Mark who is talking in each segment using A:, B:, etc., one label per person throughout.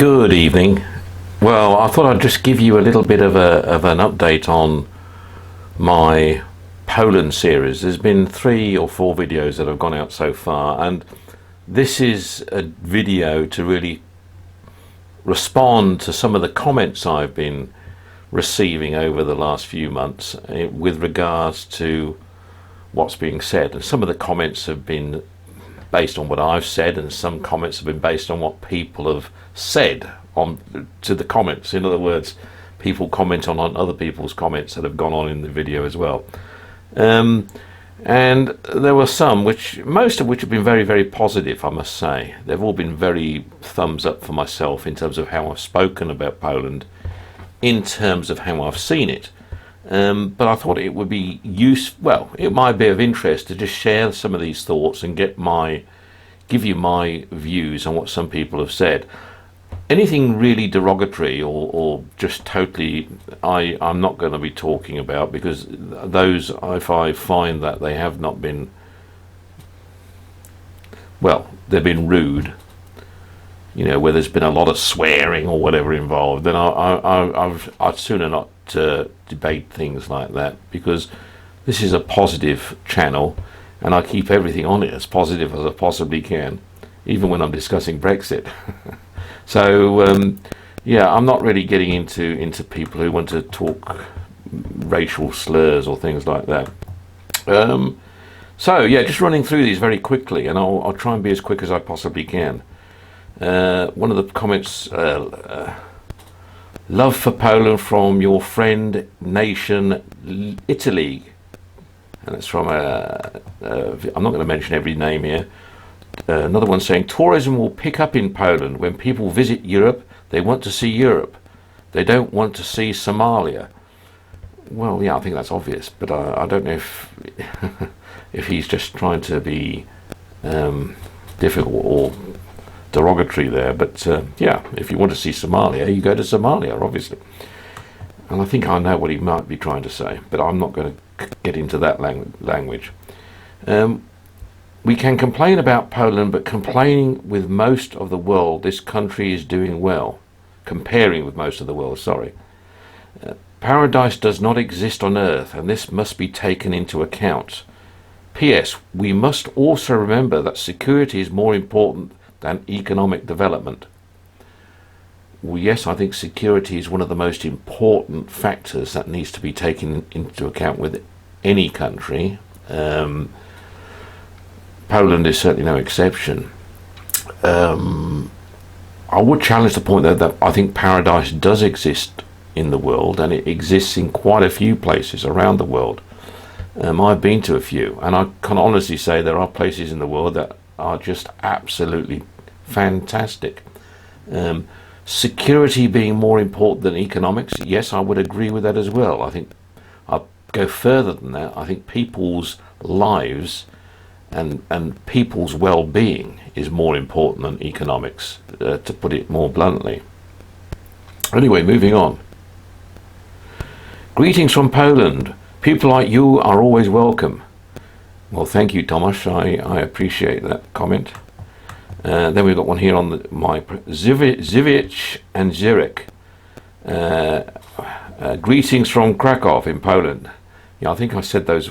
A: Good evening. Well, I thought I'd just give you a little bit of an update on my Poland series. There's been 3 or 4 videos that have gone out so far, and this is a video to really respond to some of the comments I've been receiving over the last few months with regards to what's being said. And some of the comments have been based on what I've said, and some comments have been based on what people have said to the comments. In other words, people comment on other people's comments that have gone on in the video as well. And there were some, most of which have been very, very positive, I must say. They've all been very thumbs up for myself in terms of how I've spoken about Poland, in terms of how I've seen it. But I thought it would be it might be of interest to just share some of these thoughts and give you my views on what some people have said. Anything really derogatory or just totally, I'm not going to be talking about, because those, if I find that they have not been, they've been rude, where there's been a lot of swearing or whatever involved, then I'd sooner not debate things like that, because this is a positive channel and I keep everything on it as positive as I possibly can, even when I'm discussing Brexit. So I'm not really getting into people who want to talk racial slurs or things like that. Just running through these very quickly, and I'll try and be as quick as I possibly can. One of the comments, love for Poland from your friend nation Italy, and it's from I'm not going to mention every name here. Another one saying tourism will pick up in Poland. When people visit Europe, they want to see Europe. They don't want to see Somalia. Well, yeah, I think that's obvious, but I don't know if he's just trying to be difficult or derogatory there. But if you want to see Somalia, you go to Somalia, obviously. And I think I know what he might be trying to say, but I'm not going to get into that language. We can complain about Poland, but complaining with most of the world, this country is doing well. Comparing with most of the world, sorry. Paradise does not exist on earth, and this must be taken into account. P.S. We must also remember that security is more important than economic development. Well, yes, I think security is one of the most important factors that needs to be taken into account with any country. Poland is certainly no exception. I would challenge the point that I think paradise does exist in the world, and it exists in quite a few places around the world. I've been to a few, and I can honestly say there are places in the world that are just absolutely fantastic. Security being more important than economics, yes, I would agree with that as well. I think I'll go further than that. I think people's lives and people's well-being is more important than economics, to put it more bluntly. Anyway, moving on. Greetings from Poland. People like you are always welcome. Well, thank you, Tomasz. I appreciate that comment. Then we've got one here on my Zivic and Zurich. Greetings from Krakow in Poland. Yeah, I think I said those.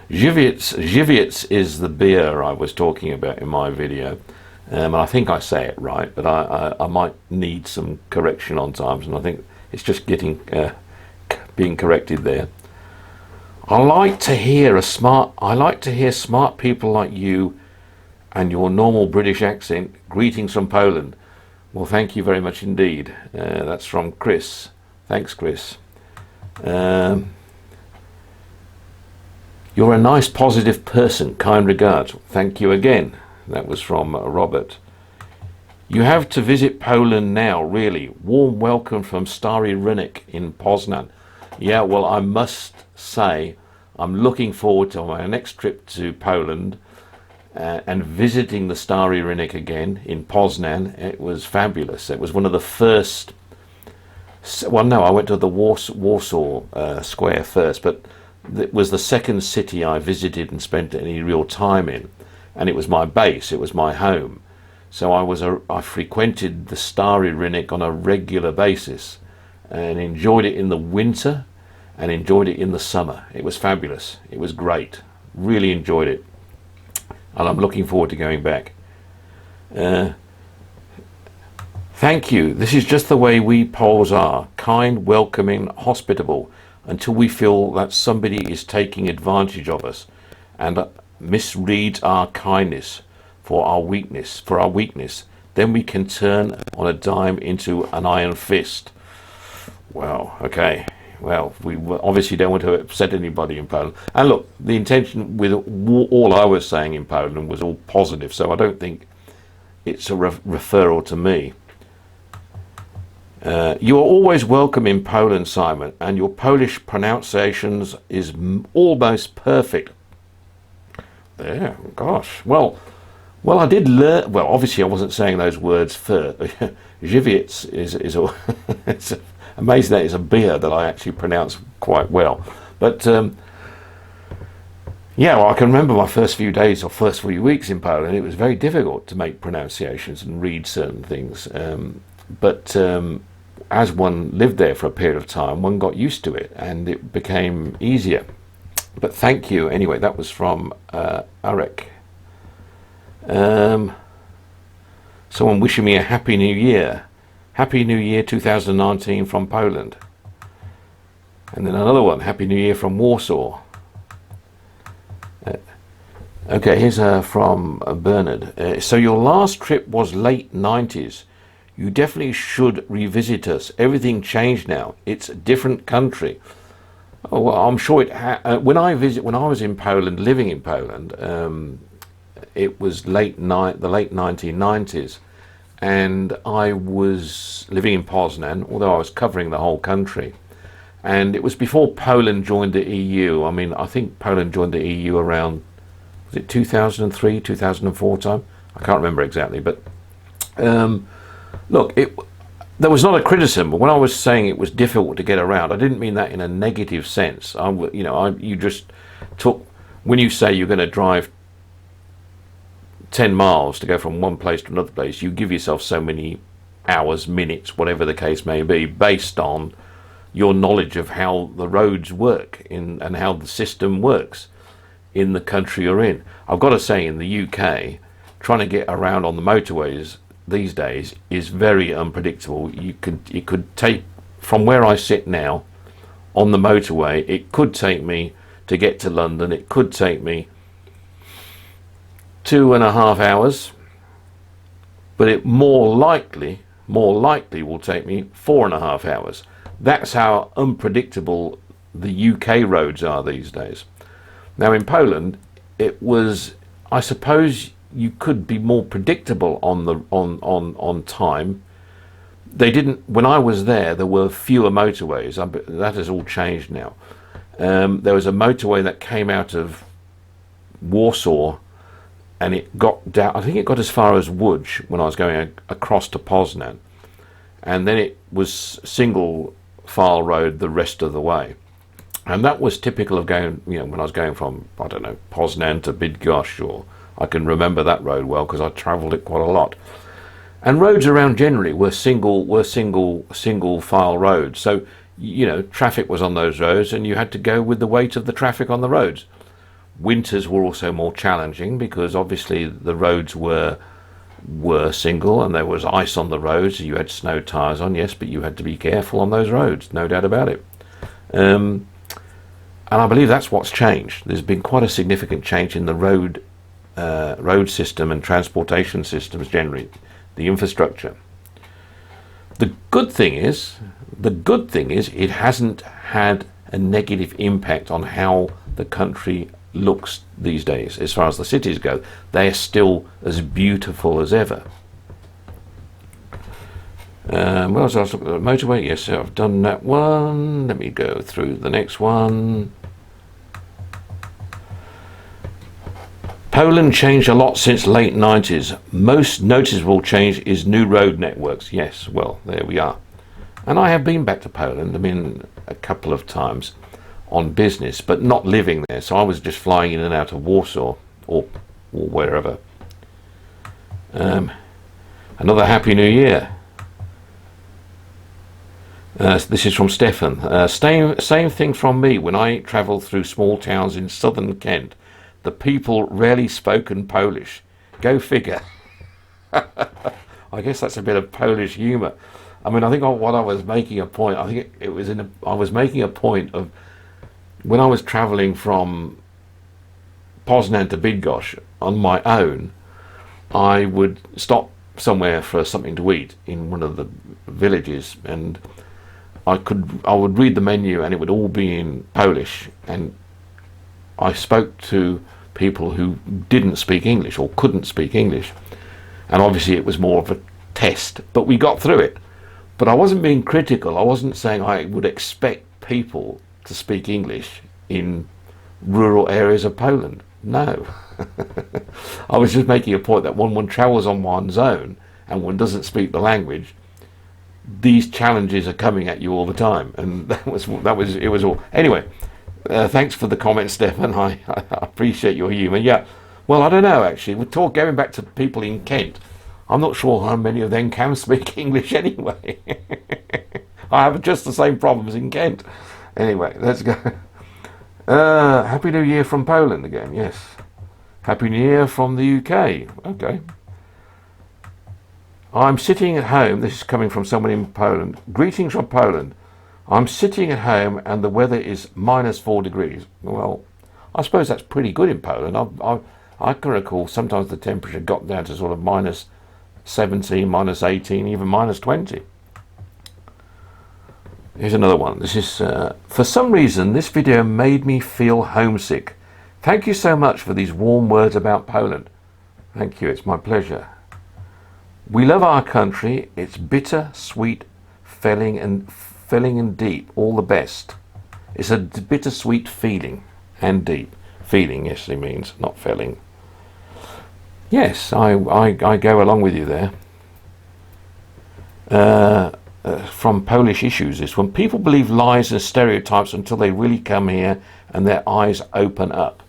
A: Żywiec is the beer I was talking about in my video. I think I say it right, but I might need some correction on times, and I think it's just being corrected there. I like to hear smart people like you and your normal British accent. Greetings from Poland. Well, thank you very much indeed. That's from Chris. Thanks, Chris. You're a nice, positive person. Kind regards. Thank you again. That was from Robert. You have to visit Poland now, really. Warm welcome from Stary Rynek in Poznan. Yeah, well, I must say I'm looking forward to my next trip to Poland and visiting the Stary Rynek again in Poznan. It was fabulous. It was one of the first... Well, no, I went to the Warsaw Square first, but it was the second city I visited and spent any real time in, and it was my base, it was my home. So I frequented the Stary Rynek on a regular basis and enjoyed it in the winter and enjoyed it in the summer. It was fabulous. It was great. Really enjoyed it. And I'm looking forward to going back. Thank you. This is just the way we Poles are. Kind, welcoming, hospitable, until we feel that somebody is taking advantage of us and misreads our kindness for our weakness. Then we can turn on a dime into an iron fist. Well, okay. Well, we obviously don't want to upset anybody in Poland. And look, the intention with all I was saying in Poland was all positive, so I don't think it's a referral to me. You are always welcome in Poland, Simon, and your Polish pronunciations is almost perfect. There, gosh. Well, I did learn. Well, obviously, I wasn't saying those words first. Żywiec is it's amazing that it's a beer that I actually pronounce quite well. But yeah, well, I can remember my first few days or first few weeks in Poland. It was very difficult to make pronunciations and read certain things. But as one lived there for a period of time, one got used to it and it became easier. But thank you. Anyway, that was from Arek. Someone wishing me a Happy New Year. Happy New Year 2019 from Poland. And then another one, Happy New Year from Warsaw. Okay, here's from Bernard. So your last trip was late 90s. You definitely should revisit us. Everything changed now. It's a different country. Oh, well, I'm sure it. When I was in Poland, living in Poland, it was the late 1990s, and I was living in Poznan, although I was covering the whole country. And it was before Poland joined the EU. I mean, I think Poland joined the EU around, was it 2003, 2004 time? I can't remember exactly, but look, there was not a criticism. When I was saying it was difficult to get around, I didn't mean that in a negative sense. You just took, when you say you're going to drive 10 miles to go from one place to another place, you give yourself so many hours, minutes, whatever the case may be, based on your knowledge of how the roads work and how the system works in the country you're in. I've got to say, in the UK, trying to get around on the motorways these days is very unpredictable. It could take, from where I sit now on the motorway, it could take me to get to London, it could take me 2.5 hours, but it more likely will take me 4.5 hours. That's how unpredictable the UK roads are these days. Now in Poland, it was, I suppose, you could be more predictable on time. They didn't. When I was there were fewer motorways. That has all changed now. There was a motorway that came out of Warsaw, and it got down. I think it got as far as Łódź when I was going across to Poznan, and then it was single file road the rest of the way. And that was typical of going. When I was going from, I don't know, Poznan to Bydgoszcz, or I can remember that road well because I travelled it quite a lot. And roads around generally were single file roads. So, traffic was on those roads and you had to go with the weight of the traffic on the roads. Winters were also more challenging because obviously the roads were single and there was ice on the roads. You had snow tyres on, yes, but you had to be careful on those roads, no doubt about it. And I believe that's what's changed. There's been quite a significant change in the road system and transportation systems generally, the infrastructure. The good thing is it hasn't had a negative impact on how the country looks these days. As far as the cities go, they are still as beautiful as ever. Well, I was looking at the motorway. Yes, I've done that one. Let me go through the next one. Poland changed a lot since late 90s. Most noticeable change is new road networks. Yes, well, there we are. And I have been back to Poland, a couple of times on business, but not living there. So I was just flying in and out of Warsaw or wherever. Another Happy New Year. This is from Stefan. Same thing from me when I travel through small towns in southern Kent. The people rarely spoken Polish. Go figure. I guess that's a bit of Polish humour. I mean, I think what I was making a point, I think it was I was making a point of when I was travelling from Poznan to Bydgoszcz on my own, I would stop somewhere for something to eat in one of the villages, and I would read the menu and it would all be in Polish, and I spoke to people who didn't speak English or couldn't speak English, and obviously it was more of a test, but we got through it. But I wasn't being critical. I wasn't saying I would expect people to speak English in rural areas of Poland. No. I was just making a point that when one travels on one's own and one doesn't speak the language, these challenges are coming at you all the time, and it was all. Anyway, thanks for the comment, Stefan. I appreciate your humour. Yeah, well, I don't know actually. We're going back to people in Kent. I'm not sure how many of them can speak English anyway. I have just the same problems in Kent. Anyway, let's go. Happy New Year from Poland again. Yes. Happy New Year from the UK. Okay. I'm sitting at home. This is coming from someone in Poland. Greetings from Poland. I'm sitting at home and the weather is -4 degrees. Well, I suppose that's pretty good in Poland. I can recall sometimes the temperature got down to sort of -17, -18, even -20. Here's another one. This is, for some reason, this video made me feel homesick. Thank you so much for these warm words about Poland. Thank you, it's my pleasure. We love our country. It's bitter, sweet, filling and deep. All the best. It's a bittersweet feeling and deep. Feeling, yes, it means, not filling. Yes, I go along with you there. From Polish Issues, this one. People believe lies and stereotypes until they really come here and their eyes open up.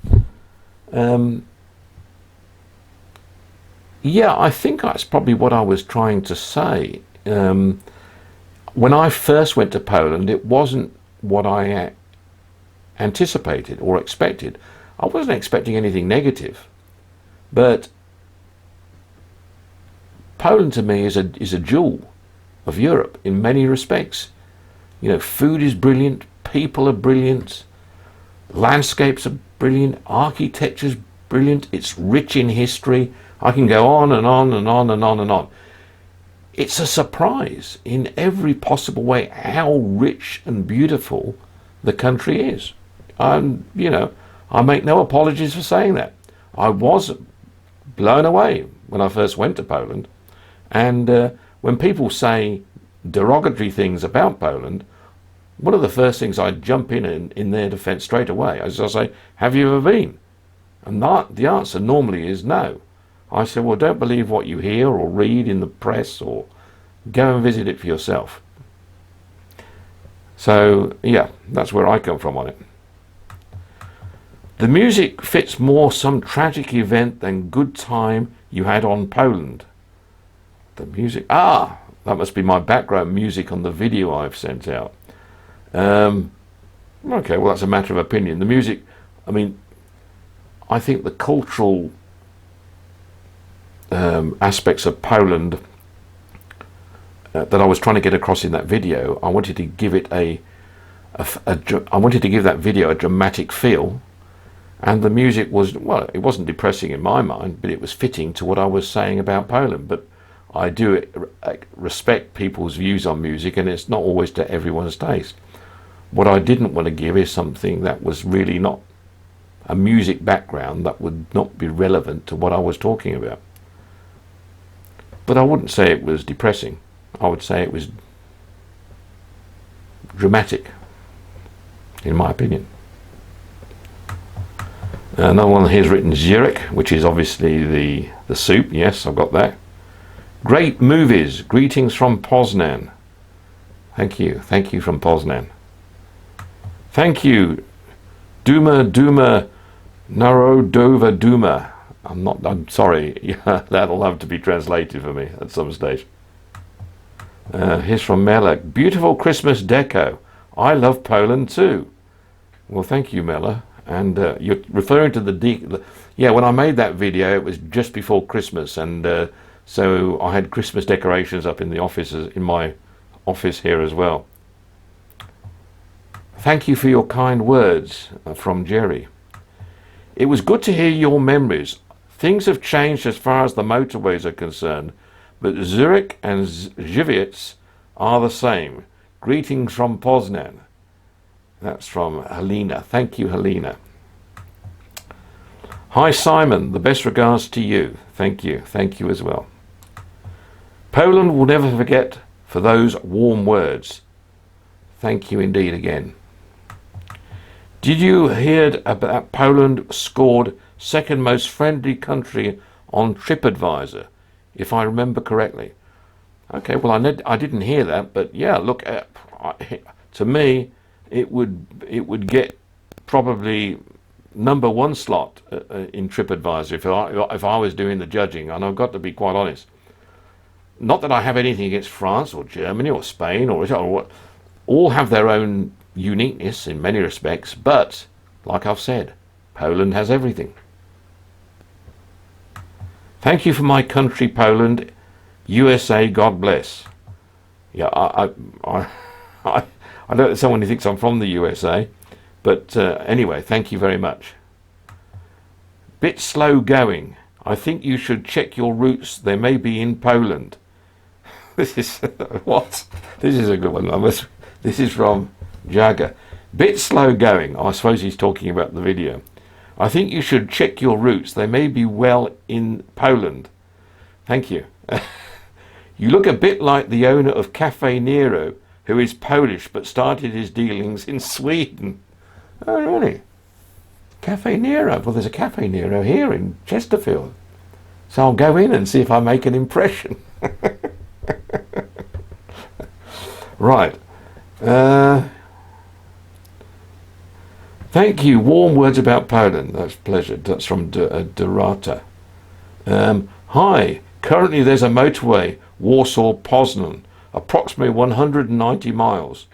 A: Yeah, I think that's probably what I was trying to say. When I first went to Poland, it wasn't what I anticipated or expected. I wasn't expecting anything negative, but Poland to me is a jewel of Europe in many respects. You know, food is brilliant, people are brilliant, landscapes are brilliant, architecture's brilliant, it's rich in history. I can go on and on and on and on and on. It's a surprise in every possible way how rich and beautiful the country is. You know, I make no apologies for saying that. I was blown away when I first went to Poland, and when people say derogatory things about Poland, one of the first things I jump in their defence straight away is I say, have you ever been? And the answer normally is no. I say, well, don't believe what you hear or read in the press, or go and visit it for yourself. So, yeah, that's where I come from on it. The music fits more some tragic event than good time you had on Poland. The music, that must be my background music on the video I've sent out. Okay, well, that's a matter of opinion. The music, I mean, I think the cultural aspects of Poland that I was trying to get across in that video, I wanted to give it I wanted to give that video a dramatic feel, and the music was, well, it wasn't depressing in my mind, but it was fitting to what I was saying about Poland. But I do respect people's views on music, and it's not always to everyone's taste. What I didn't want to give is something that was really not a music background that would not be relevant to what I was talking about. But I wouldn't say it was depressing. I would say it was dramatic, in my opinion. Another one here's written Zurich, which is obviously the soup. Yes, I've got that. Great movies. Greetings from Poznan. Thank you. Thank you from Poznan. Thank you. Duma Narodova Duma. I'm sorry. Yeah, that'll have to be translated for me at some stage. Here's from Mela. Beautiful Christmas deco. I love Poland too. Well, thank you, Mela. And you're referring to yeah, when I made that video, it was just before Christmas, and so I had Christmas decorations up in the offices, in my office here as well. Thank you for your kind words, from Jerry. It was good to hear your memories. Things have changed as far as the motorways are concerned, but Zurich and Żywiec are the same. Greetings from Poznan. That's from Helena. Thank you, Helena. Hi, Simon. The best regards to you. Thank you. Thank you as well. Poland will never forget for those warm words. Thank you indeed again. Did you hear about Poland scored second most friendly country on TripAdvisor, if I remember correctly? Okay, well, I didn't hear that, but yeah, look, to me, it would get probably #1 slot in TripAdvisor if I was doing the judging, and I've got to be quite honest. Not that I have anything against France or Germany or Spain or what, all have their own uniqueness in many respects, but like I've said, Poland has everything. Thank you for my country, Poland. USA, God bless. Yeah, I know there's someone who thinks I'm from the USA, but anyway, thank you very much. Bit slow going. I think you should check your routes. They may be in Poland. This is what? This is a good one. This is from Jagger. Bit slow going. I suppose he's talking about the video. I think you should check your routes. They may be well in Poland. Thank you. You look a bit like the owner of Cafe Nero, who is Polish but started his dealings in Sweden. Oh, really? Cafe Nero? Well, there's a Cafe Nero here in Chesterfield. So I'll go in and see if I make an impression. Right. Thank you. Warm words about Poland. That's pleasure. That's from Dorata. Hi. Currently there's a motorway, Warsaw-Poznan, approximately 190 miles,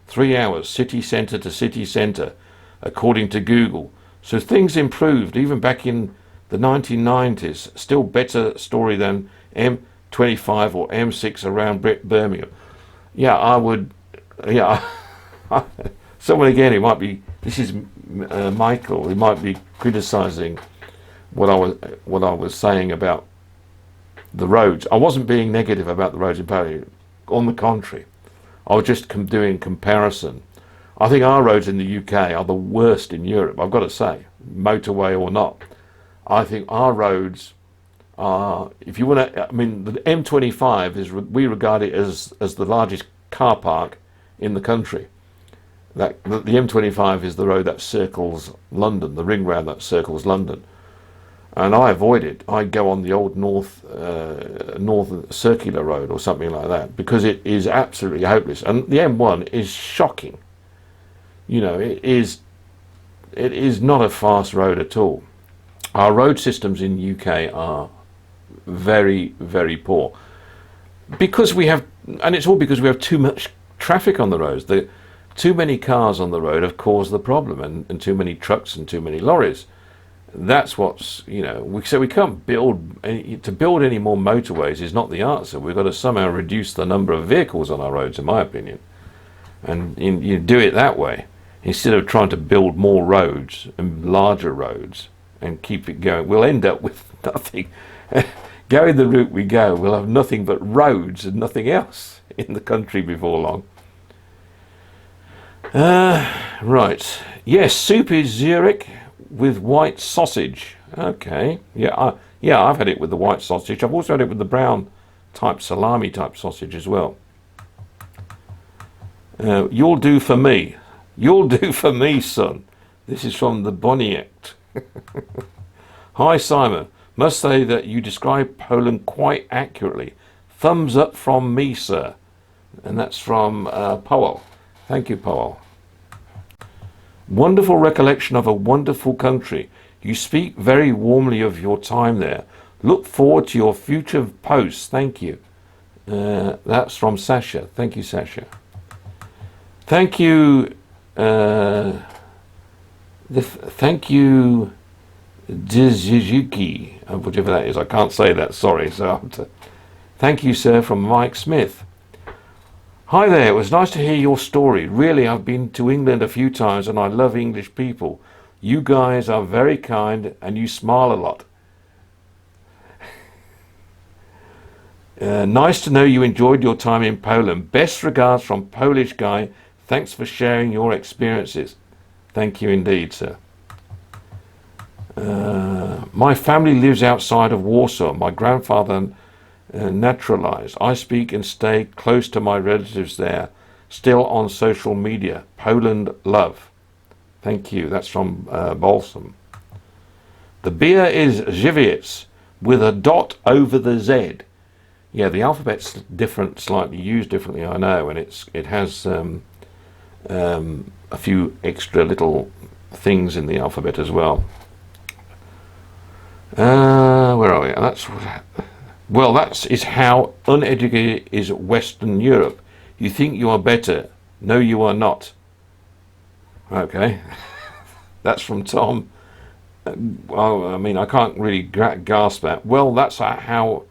A: 3 hours, city centre to city centre, according to Google. So things improved even back in the 1990s. Still better story than M25 or M6 around Birmingham. Yeah, I would. Yeah, someone again. It might be. This is Michael. He might be criticising what I was saying about the roads. I wasn't being negative about the roads in Poland. On the contrary, I was just doing comparison. I think our roads in the UK are the worst in Europe. I've got to say, motorway or not. I think our roads are, if you want to, I mean, the M25 is, we regard it as the largest car park in the country. The M25 is the road that circles London, the ring road that circles London. And I avoid it. I go on the old north circular road or something like that, because it is absolutely hopeless. And the M1 is shocking. You know, it is not a fast road at all. Our road systems in the UK are very, very poor. Because we have, and it's all because we have too much traffic on the roads. Too many cars on the road have caused the problem, and too many trucks and too many lorries. That's what's, you know, so we can't build any more motorways is not the answer. We've got to somehow reduce the number of vehicles on our roads, in my opinion. And you do it that way, instead of trying to build more roads and larger roads and keep it going. We'll end up with nothing. Going the route we go, we'll have nothing but roads and nothing else in the country before long. Right. Yes, soup is Zurich with white sausage. Okay. Yeah, I've had it with the white sausage. I've also had it with the brown type salami type sausage as well. You'll do for me. You'll do for me, son. This is from the Boniect. Hi, Simon. Must say that you describe Poland quite accurately. Thumbs up from me, sir. And that's from Powell. Thank you, Powell. Wonderful recollection of a wonderful country. You speak very warmly of your time there. Look forward to your future posts. Thank you. That's from Sasha. Thank you, Sasha. Thank you. Thank you, Dzizuki, whatever that is. I can't say that. Sorry. Thank you, sir, from Mike Smith. Hi there. It was nice to hear your story. Really, I've been to England a few times and I love English people. You guys are very kind and you smile a lot. Nice to know you enjoyed your time in Poland. Best regards from Polish guy. Thanks for sharing your experiences. Thank you indeed, sir. My family lives outside of Warsaw. My grandfather naturalized. I speak and stay close to my relatives there. Still on social media. Poland love. Thank you. That's from Balsam. The beer is Żywiec with a dot over the Z. Yeah, the alphabet's different, slightly used differently, I know, and it has a few extra little things in the alphabet as well. Where are we? That is how uneducated is Western Europe. You think you are better. No, you are not. Okay. That's from Tom. Well, I mean, I can't really grasp that. Well, that's how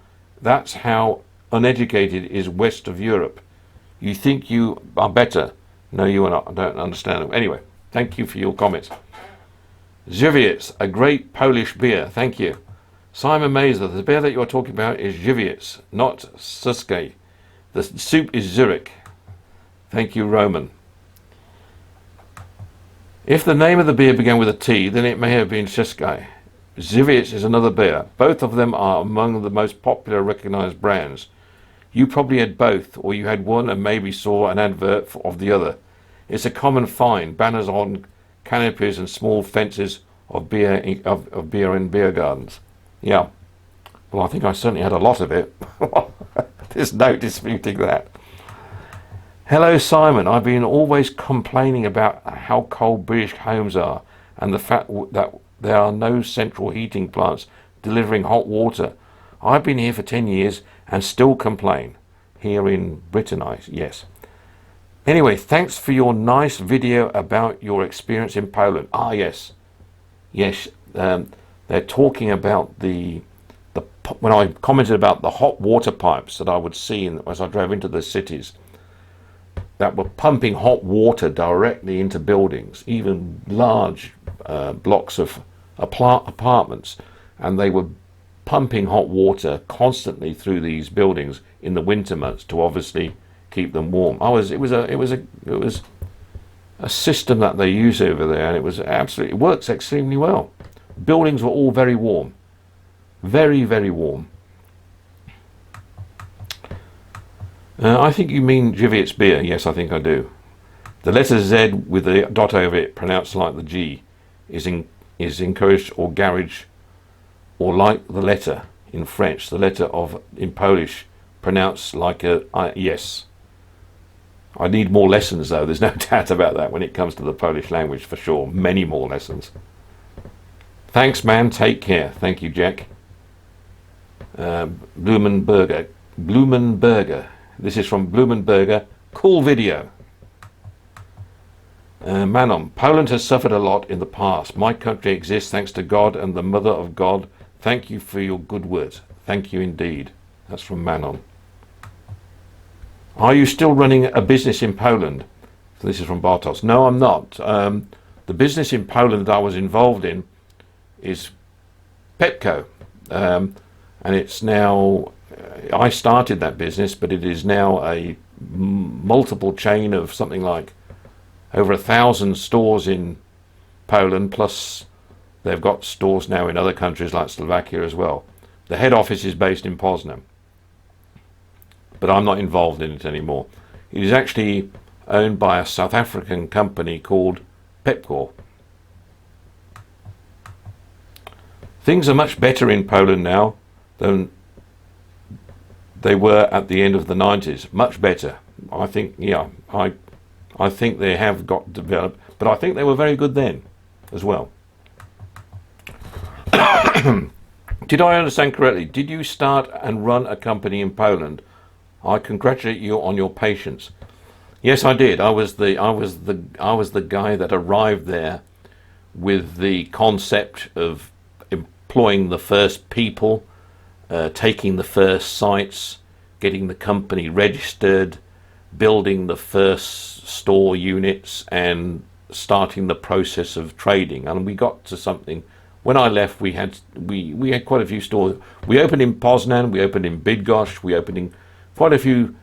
A: uneducated is west of Europe. You think you are better. No, you are not. I don't understand. Anyway, thank you for your comments. Żywiec, a great Polish beer. Thank you. Simon Mazer, the beer that you're talking about is Żywiec, not Suske. The soup is Zurich. Thank you, Roman. If the name of the beer began with a T, then it may have been Suske. Żywiec is another beer. Both of them are among the most popular recognized brands. You probably had both, or you had one and maybe saw an advert of the other. It's a common find, banners on canopies and small fences of beer in beer gardens. Yeah. Well, I think I certainly had a lot of it. There's no disputing that. Hello, Simon. I've been always complaining about how cold British homes are and the fact that there are no central heating plants delivering hot water. I've been here for 10 years and still complain. Here in Britain, yes. Anyway, thanks for your nice video about your experience in Poland. Ah, yes. Yes, they're talking about when I commented about the hot water pipes that I would see as I drove into the cities that were pumping hot water directly into buildings, even large blocks of apartments, and they were pumping hot water constantly through these buildings in the winter months to obviously keep them warm. It was a system that they use over there, and it works extremely well. Buildings were all very warm, very, very warm. I think you mean Żywiec beer. Yes, I think I do. The letter Z with the dot over it, pronounced like the G, is encouraged, or garage, or like the letter in French, the letter in Polish, pronounced like a yes. I need more lessons, though. There's no doubt about that when it comes to the Polish language, for sure. Many more lessons. Thanks, man. Take care. Thank you, Jack. Blumenberger. This is from Blumenberger. Cool video. Manon. Poland has suffered a lot in the past. My country exists thanks to God and the Mother of God. Thank you for your good words. Thank you indeed. That's from Manon. Are you still running a business in Poland? So this is from Bartos. No, I'm not. The business in Poland that I was involved in is Pepco, and it's now, I started that business, but it is now a multiple chain of something like over 1,000 stores in Poland, plus they've got stores now in other countries like Slovakia as well. The head office is based in Poznan, but I'm not involved in it anymore. It is actually owned by a South African company called Pepco. Things are much better in Poland now than they were at the end of the 90s. Much better. I think, yeah, I think they have got developed, but I think they were very good then as well. Did I understand correctly? Did you start and run a company in Poland? I congratulate you on your patience. Yes, I did. I was the guy that arrived there with the concept of employing the first people, taking the first sites, getting the company registered, building the first store units, and starting the process of trading. And we got to something. When I left, we had quite a few stores. We opened in Poznan, we opened in Bydgoszcz, we opened in quite a few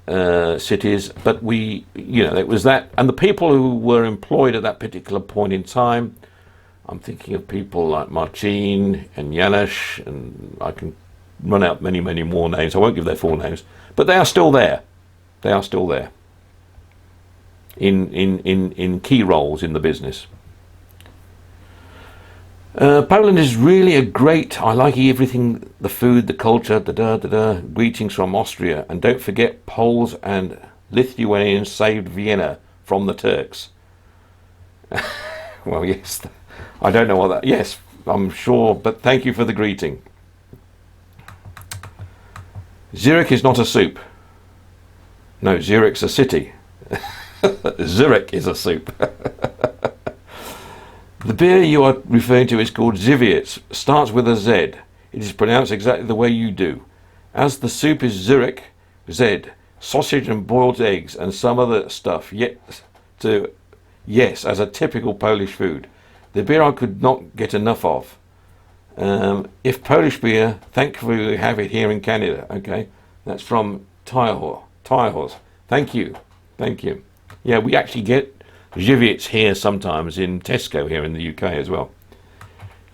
A: cities. But it was that, and the people who were employed at that particular point in time. I'm thinking of people like Marcin and Janusz, and I can run out many, many more names. I won't give their full names, but they are still there. They are still there in key roles in the business. Poland is really a great. I like everything, the food, the culture. Greetings from Austria, and don't forget Poles and Lithuanians saved Vienna from the Turks. Well, yes, I don't know what that. Yes, I'm sure, but thank you for the greeting. Zurich is not a soup. No, Zurich's a city. Zurich is a soup. The beer you are referring to is called Żywiec. Starts with a Z. It is pronounced exactly the way you do. As the soup is Zurich, Z, sausage and boiled eggs and some other stuff. Yes, as a typical Polish food. The beer I could not get enough of. If Polish beer, thankfully we have it here in Canada. Okay, that's from Tyhors. Thank you. Yeah, we actually get Żywiec here sometimes in Tesco here in the UK as well.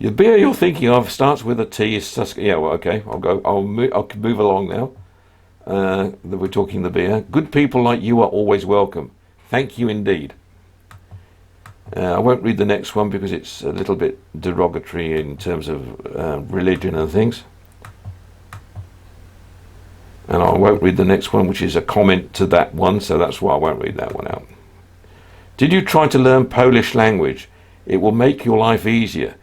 A: The beer you're thinking of starts with a T. Yeah, well, okay, I'll move along now. That we're talking the beer. Good people like you are always welcome. Thank you indeed. I won't read the next one because it's a little bit derogatory in terms of religion and things. And I won't read the next one, which is a comment to that one, so that's why I won't read that one out. Did you try to learn Polish language? It will make your life easier.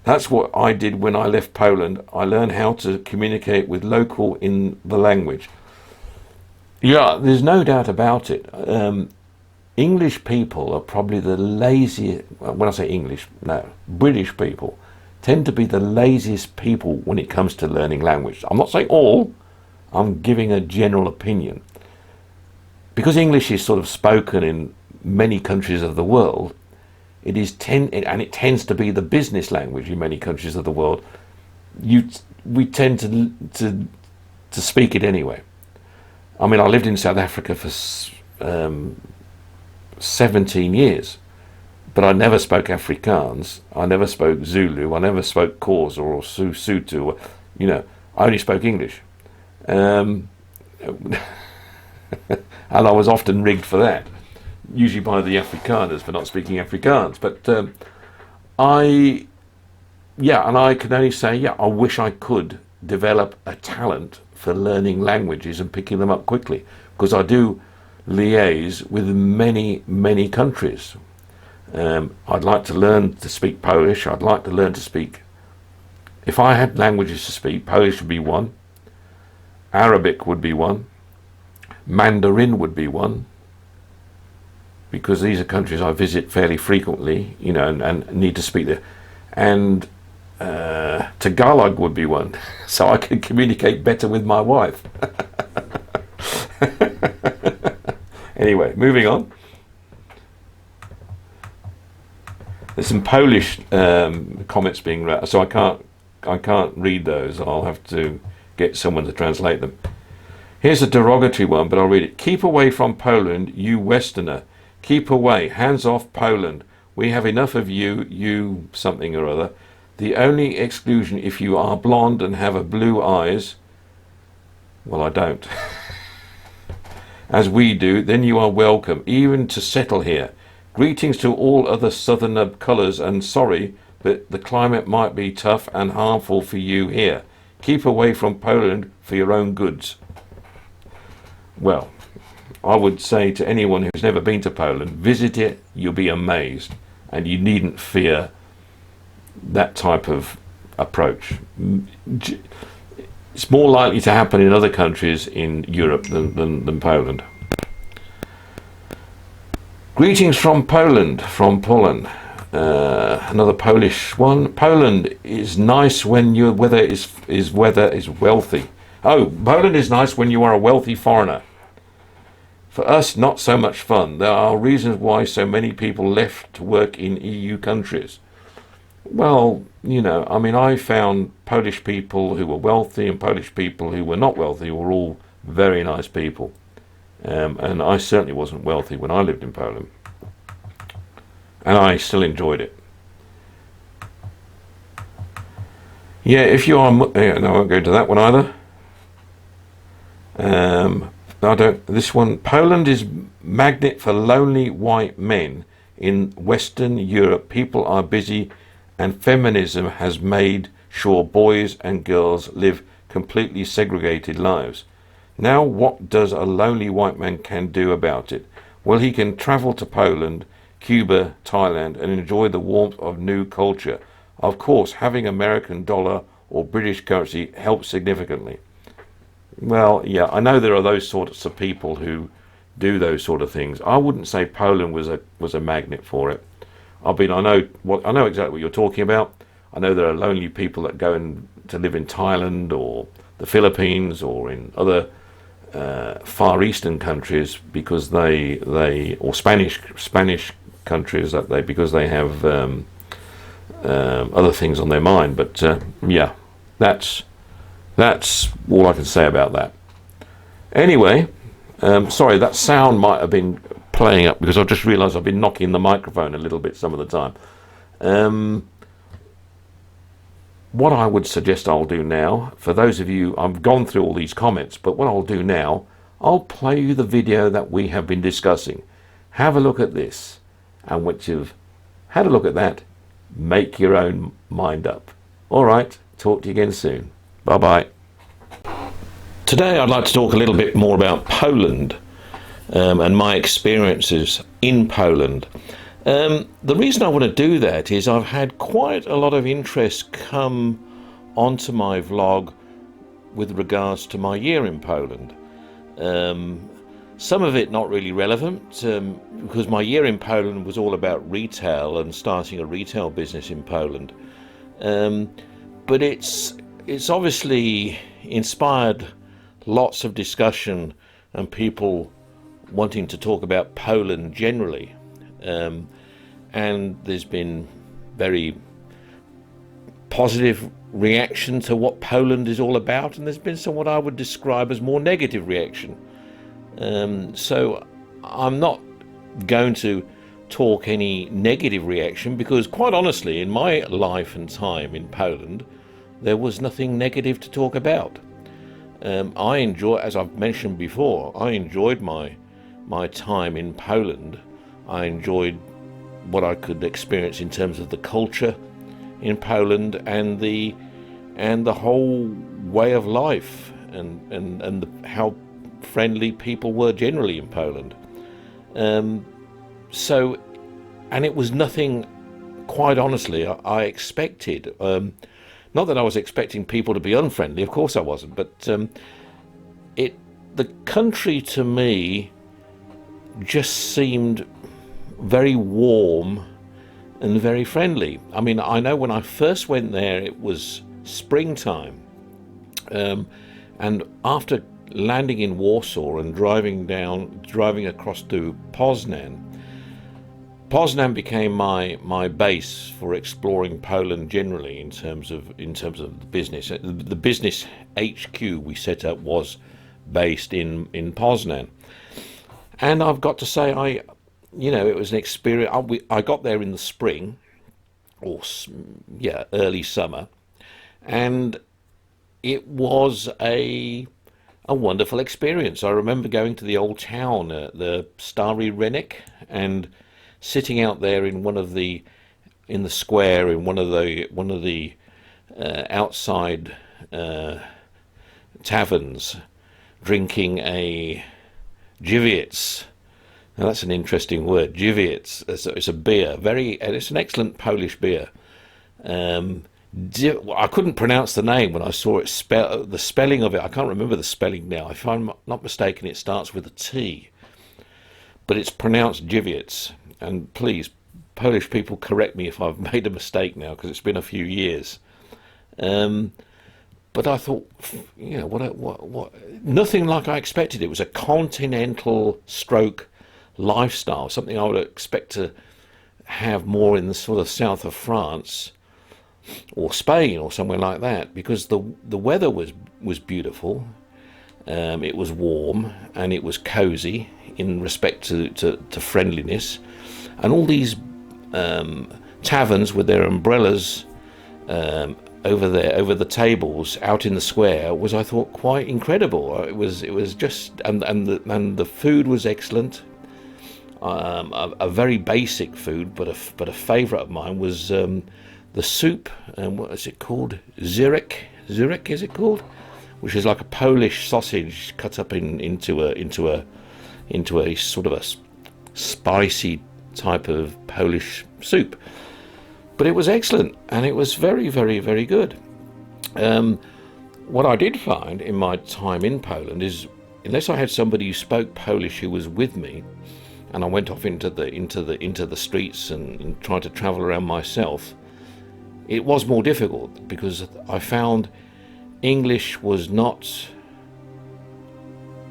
A: That's what I did when I left Poland. I learned how to communicate with local in the language. Yeah, there's no doubt about it. English people are probably the laziest, when I say English, no, British people tend to be the laziest people when it comes to learning language. I'm not saying all, I'm giving a general opinion. Because English is sort of spoken in many countries of the world, it tends to be the business language in many countries of the world. We tend to speak it anyway. I mean, I lived in South Africa for 17 years, but I never spoke Afrikaans. I never spoke Zulu. I never spoke Xhosa or Sotho. I only spoke English, and I was often rigged for that, usually by the Afrikaners for not speaking Afrikaans. But I can only say, I wish I could develop a talent for learning languages and picking them up quickly, because I do liaise with many, many countries. I'd like to learn to speak Polish. I'd like to learn to speak, if I had languages to speak, Polish would be one, Arabic would be one, Mandarin would be one, because these are countries I visit fairly frequently, and need to speak there. And Tagalog would be one, so I could communicate better with my wife. Anyway, moving on. There's some Polish comments being read, so I can't read those. I'll have to get someone to translate them. Here's a derogatory one, but I'll read it. Keep away from Poland, you Westerner. Keep away. Hands off Poland. We have enough of you something or other. The only exclusion if you are blonde and have a blue eyes. Well, I don't. As we do, then you are welcome, even to settle here. Greetings to all other southerner colours, and sorry, but the climate might be tough and harmful for you here. Keep away from Poland for your own goods. Well, I would say to anyone who's never been to Poland, visit it, you'll be amazed, and you needn't fear that type of approach. It's more likely to happen in other countries in Europe than Poland. Greetings from Poland, from Poland. Another Polish one. Poland is nice when your weather is wealthy. Oh, Poland is nice when you are a wealthy foreigner. For us, not so much fun. There are reasons why so many people left to work in EU countries. Well, you know, I mean, I found Polish people who were wealthy and Polish people who were not wealthy were all very nice people. And I certainly wasn't wealthy when I lived in Poland. And I still enjoyed it. Yeah, if you are... no, I won't go into that one either. This one, Poland is magnet for lonely white men. In Western Europe, people are busy and feminism has made sure boys and girls live completely segregated lives. Now what does a lonely white man can do about it? Well, he can travel to Poland, Cuba, Thailand and enjoy the warmth of new culture. Of course, having American dollar or British currency helps significantly. Well, yeah, I know there are those sorts of people who do those sort of things. I wouldn't say Poland was a magnet for it. I know exactly what you're talking about. I know there are lonely people that go to live in Thailand or the Philippines or in other Far Eastern countries because or Spanish countries because they have other things on their mind. But yeah, that's all I can say about that. Anyway, sorry, that sound might have been playing up because I've just realised I've been knocking the microphone a little bit some of the time. What I would suggest I'll do now, for those of you, I've gone through all these comments, but what I'll do now, I'll play you the video that we have been discussing. Have a look at this, and once you've had a look at that, make your own mind up. All right, talk to you again soon. Bye-bye. Today I'd like to talk a little bit more about Poland and my experiences in Poland. The reason I want to do that is I've had quite a lot of interest come onto my vlog with regards to my year in Poland. Some of it not really relevant because my year in Poland was all about retail and starting a retail business in Poland. But it's obviously inspired lots of discussion and people wanting to talk about Poland generally. And there's been very positive reaction to what Poland is all about, and there's been some what I would describe as more negative reaction. So I'm not going to talk any negative reaction because quite honestly in my life and time in Poland there was nothing negative to talk about. I enjoy, as I've mentioned before, I enjoyed my time in Poland. I enjoyed what I could experience in terms of the culture in Poland and the whole way of life and how friendly people were generally in Poland. So, and it was nothing, quite honestly, I expected. Not that I was expecting people to be unfriendly, of course I wasn't, but the country to me just seemed very warm and very friendly. I mean, I know when I first went there it was springtime, and after landing in Warsaw and driving across to Poznan became my base for exploring Poland generally in terms of the business. The business HQ we set up was based in Poznan, and I've got to say it was an experience. I got there in the spring, or early summer, and it was a wonderful experience. I remember going to the old town, the Stary Rynek, and sitting out there in the square in one of the outside taverns, drinking a Żywiec. Now that's an interesting word, Żywiec. It's a beer, and it's an excellent Polish beer. I couldn't pronounce the name when I saw it the spelling of it. I can't remember the spelling now. If I'm not mistaken, it starts with a T, but it's pronounced Dziwiec. And please, Polish people, correct me if I've made a mistake now, because it's been a few years. But I thought, nothing like I expected. It was a continental stroke lifestyle, something I would expect to have more in the sort of south of France or Spain or somewhere like that, because the weather was beautiful. It was warm and it was cozy in respect to friendliness, and all these taverns with their umbrellas over the tables out in the square was, I thought, quite incredible. It was just, and the food was excellent. A very basic food, but a favourite of mine was the soup. And what is it called? Zurek is it called? Which is like a Polish sausage cut up into a sort of a spicy type of Polish soup. But it was excellent, and it was very, very, very good. What I did find in my time in Poland is, unless I had somebody who spoke Polish who was with me, and I went off into the streets and tried to travel around myself, it was more difficult, because I found English was not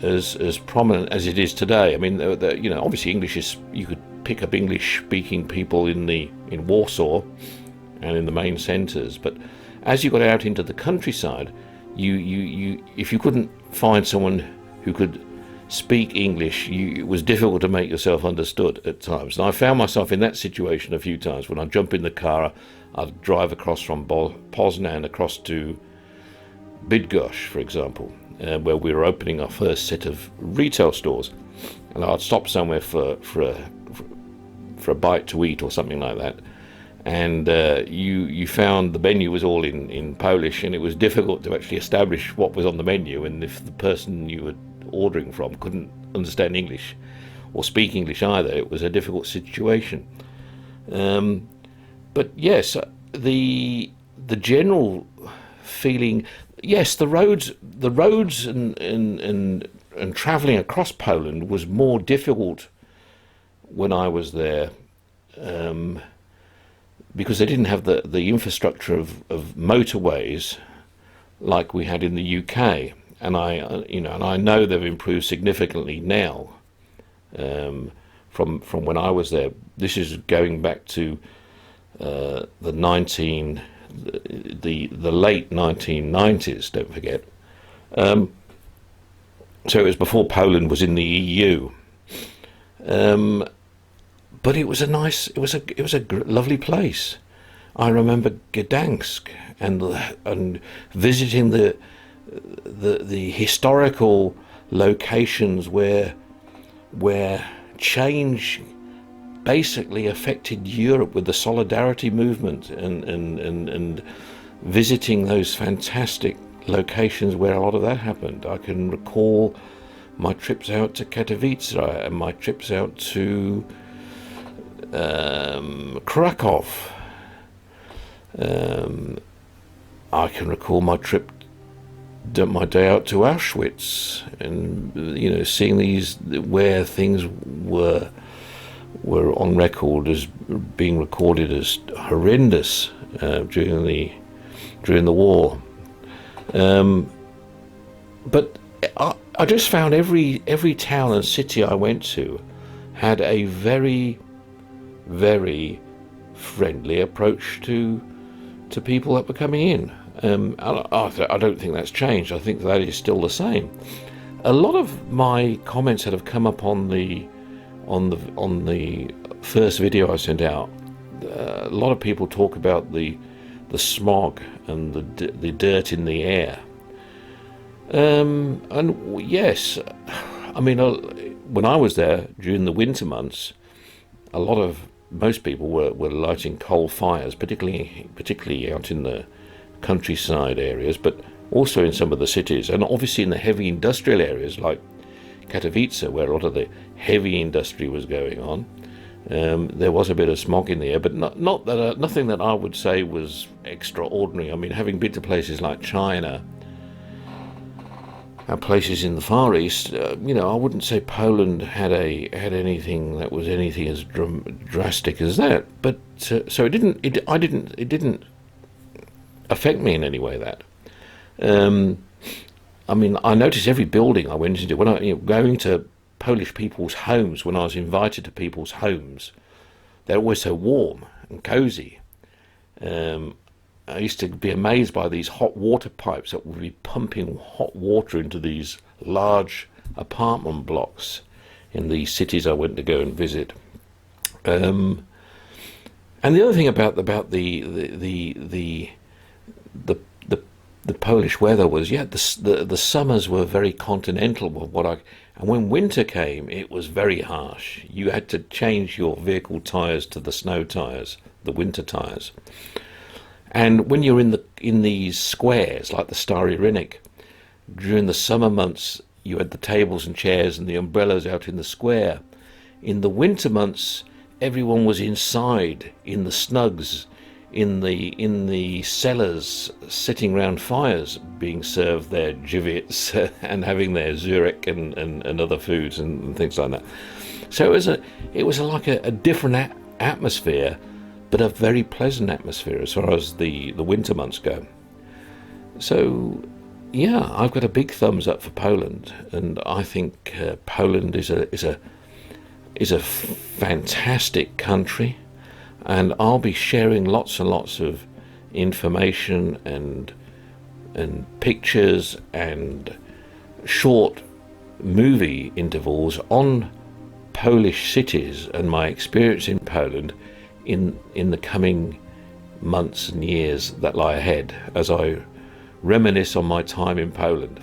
A: as prominent as it is today. I mean, obviously English is, you could pick up English-speaking people in Warsaw and in the main centres, but as you got out into the countryside, you if you couldn't find someone who could speak English, it was difficult to make yourself understood at times. And I found myself in that situation a few times. When I'd jump in the car, I'd drive across from Poznan across to Bydgoszcz, for example, where we were opening our first set of retail stores, and I'd stop somewhere for a bite to eat or something like that, and you found the menu was all in Polish, and it was difficult to actually establish what was on the menu, and if the person you were ordering from couldn't understand English or speak English either, it was a difficult situation. But yes, the general feeling, yes, the roads and travelling across Poland was more difficult when I was there, because they didn't have the infrastructure of motorways like we had in the UK, and I know they've improved significantly now from when I was there. This is going back to the late 1990s. Don't forget. So it was before Poland was in the EU. But it was a lovely place. I remember Gdansk and visiting the historical locations where change basically affected Europe with the Solidarity movement, and visiting those fantastic locations where a lot of that happened. I can recall my trips out to Katowice and my trips out to Krakow. I can recall my day out to Auschwitz, and seeing these where things were on record as being recorded as horrendous during the war. But I just found every town and city I went to had a very, very friendly approach to people that were coming in. I don't think that's changed. I think that is still the same. A lot of my comments that have come up on the first video I sent out, a lot of people talk about the smog and the dirt in the air. And yes, I mean, when I was there during the winter months, most people were lighting coal fires, particularly out in the countryside areas, but also in some of the cities, and obviously in the heavy industrial areas like Katowice, where a lot of the heavy industry was going on. There was a bit of smog in the air, but not that nothing that I would say was extraordinary. I mean, having been to places like China and places in the Far East, I wouldn't say Poland had anything that was anything as drastic as that. But so it didn't affect me in any way. That I mean, I noticed every building I went into when going to Polish people's homes, when I was invited to people's homes, they're always so warm and cozy. I used to be amazed by these hot water pipes that would be pumping hot water into these large apartment blocks in the cities I went to go and visit. And the other thing about the Polish weather was, the summers were very continental. And when winter came, it was very harsh. You had to change your vehicle tires to the snow tires, the winter tires. And when you're in these squares like the Stary Rynek, during the summer months, you had the tables and chairs and the umbrellas out in the square. In the winter months, everyone was inside in the snugs, in the cellars, sitting round fires, being served their givets and having their zurek and other foods and things like that. So it was like a different atmosphere, but a very pleasant atmosphere as far as the winter months go. So yeah, I've got a big thumbs up for Poland, and I think Poland is a fantastic country. And I'll be sharing lots and lots of information and pictures and short movie intervals on Polish cities and my experience in Poland in the coming months and years that lie ahead as I reminisce on my time in Poland.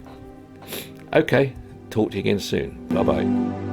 A: Okay, talk to you again soon. Bye bye.